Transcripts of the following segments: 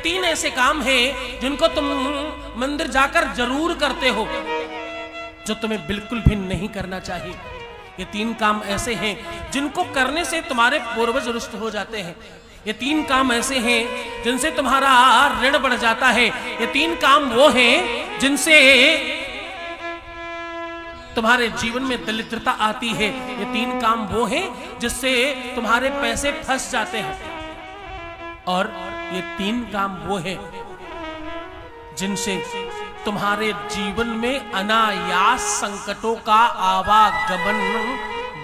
तीन ऐसे काम हैं जिनको तुम मंदिर जाकर जरूर करते हो, जो तुम्हें बिल्कुल भी नहीं करना चाहिए। ये तीन काम ऐसे हैं जिनको करने से तुम्हारे पूर्वज रुष्ट हो जाते हैं। ये तीन काम ऐसे हैं जिनसे तुम्हारा ऋण बढ़ जाता है। ये तीन काम वो हैं जिनसे तुम्हारे जीवन में दरिद्रता आती है। ये तीन काम वो हैं जिससे तुम्हारे पैसे फंस जाते हैं। और ये तीन काम वो हैं जिनसे तुम्हारे जीवन में अनायास संकटों का आवागमन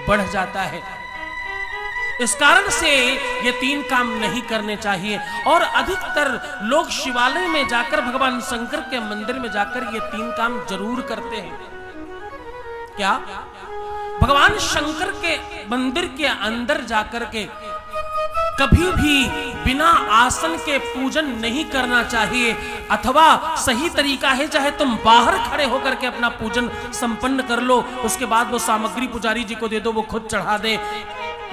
बढ़ जाता है। इस कारण से ये तीन काम नहीं करने चाहिए। और अधिकतर लोग शिवालय में जाकर, भगवान शंकर के मंदिर में जाकर ये तीन काम जरूर करते हैं। क्या? भगवान शंकर के मंदिर के अंदर जाकर के कभी भी बिना आसन के पूजन नहीं करना चाहिए। अथवा सही तरीका है, चाहे तुम बाहर खड़े होकर के अपना पूजन संपन्न कर लो, उसके बाद वो सामग्री पुजारी जी को दे दो, वो खुद चढ़ा दे,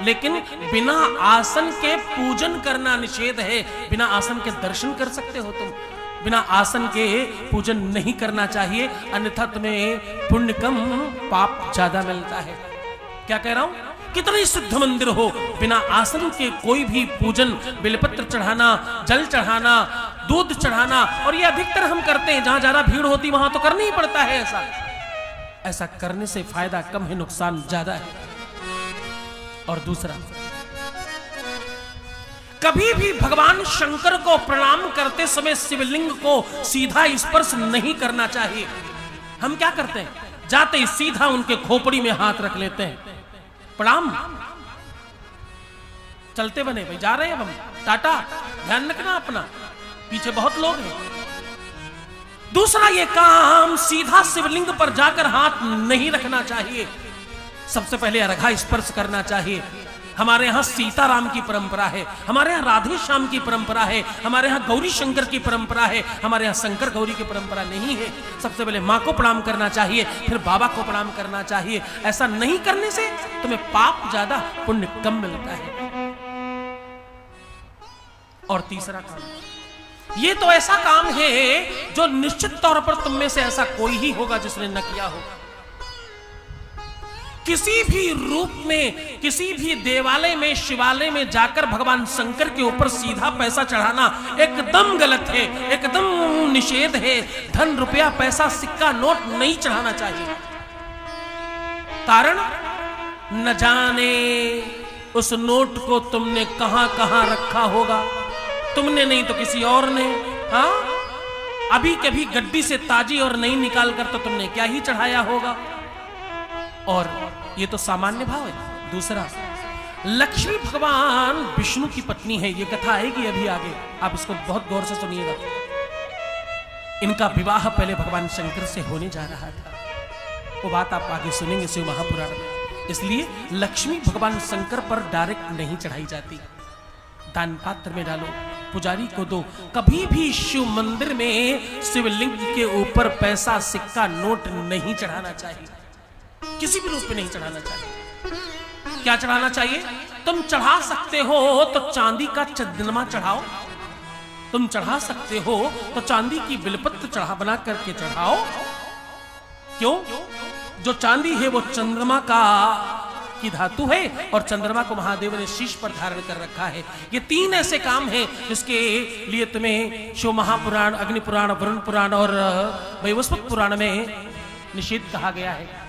लेकिन बिना आसन के पूजन करना निषेध है। बिना आसन के दर्शन कर सकते हो तुम, बिना आसन के पूजन नहीं करना चाहिए, अन्यथा तुम्हें पुण्य कम पाप ज्यादा मिलता है। क्या कह रहा हूं? कितने शुद्ध मंदिर हो, बिना आसन के कोई भी पूजन, बेलपत्र चढ़ाना, जल चढ़ाना, दूध चढ़ाना, और ये अधिकतर हम करते हैं, जहां ज्यादा भीड़ होती वहां तो करना ही पड़ता है। ऐसा करने से फायदा कम है, नुकसान ज्यादा है। और दूसरा, कभी भी भगवान शंकर को प्रणाम करते समय शिवलिंग को सीधा स्पर्श नहीं करना चाहिए। हम क्या करते हैं? जाते ही सीधा उनके खोपड़ी में हाथ रख लेते हैं, प्रणाम, चलते बने भाई, जा रहे हैं हम, टाटा, ध्यान रखना अपना, पीछे बहुत लोग हैं। दूसरा, ये काम सीधा शिवलिंग पर जाकर हाथ नहीं रखना चाहिए। सबसे पहले अर्घा स्पर्श करना चाहिए। हमारे यहाँ सीताराम की परंपरा है, हमारे यहाँ राधे श्याम की परंपरा है, हमारे यहाँ गौरी शंकर की परंपरा है, हमारे यहाँ शंकर गौरी की परंपरा नहीं है। सबसे पहले माँ को प्रणाम करना चाहिए, फिर बाबा को प्रणाम करना चाहिए। ऐसा नहीं करने से तुम्हें पाप ज्यादा, पुण्य कम मिलता है। और तीसरा काम, ये तो ऐसा काम है जो निश्चित तौर पर तुम में से ऐसा कोई ही होगा जिसने न किया हो। किसी भी रूप में, किसी भी देवालय में, शिवालय में जाकर भगवान शंकर के ऊपर सीधा पैसा चढ़ाना एकदम गलत है, एकदम निषेध है। धन, रुपया, पैसा, सिक्का, नोट नहीं चढ़ाना चाहिए। कारण, न जाने उस नोट को तुमने कहां कहां रखा होगा, तुमने नहीं तो किसी और ने। हाँ, अभी कभी गड्डी से ताजी और नहीं निकाल कर तो तुमने क्या ही चढ़ाया होगा। और ये तो सामान्य भाव है। दूसरा, लक्ष्मी भगवान विष्णु की पत्नी है, ये कथा आएगी अभी आगे, आप इसको बहुत गौर से सुनिएगा। इनका विवाह पहले भगवान शंकर से होने जा रहा था, वो बात आप आगे सुनेंगे शिव महापुराण में। इसलिए लक्ष्मी भगवान शंकर पर डायरेक्ट नहीं चढ़ाई जाती, दान पात्र में डालो, पुजारी को दो। कभी भी शिव मंदिर में शिवलिंग के ऊपर पैसा, सिक्का, नोट नहीं चढ़ाना चाहिए, किसी भी रूप में नहीं चढ़ाना चाहिए। क्या चढ़ाना चाहिए? तुम चढ़ा सकते हो तो चांदी का चंद्रमा चढ़ाओ, तुम चढ़ा सकते हो तो चांदी की बिलपत्र चढ़ा बना करके चढ़ाओ। क्यों? जो चांदी है वो चंद्रमा की धातु है, और चंद्रमा को महादेव ने शीश पर धारण कर रखा है। ये तीन ऐसे काम हैं जिसके लिए तुम्हें शिव महापुराण, अग्नि पुराण, वरुण पुराण और वैवस्वत पुराण में निषेध कहा गया है।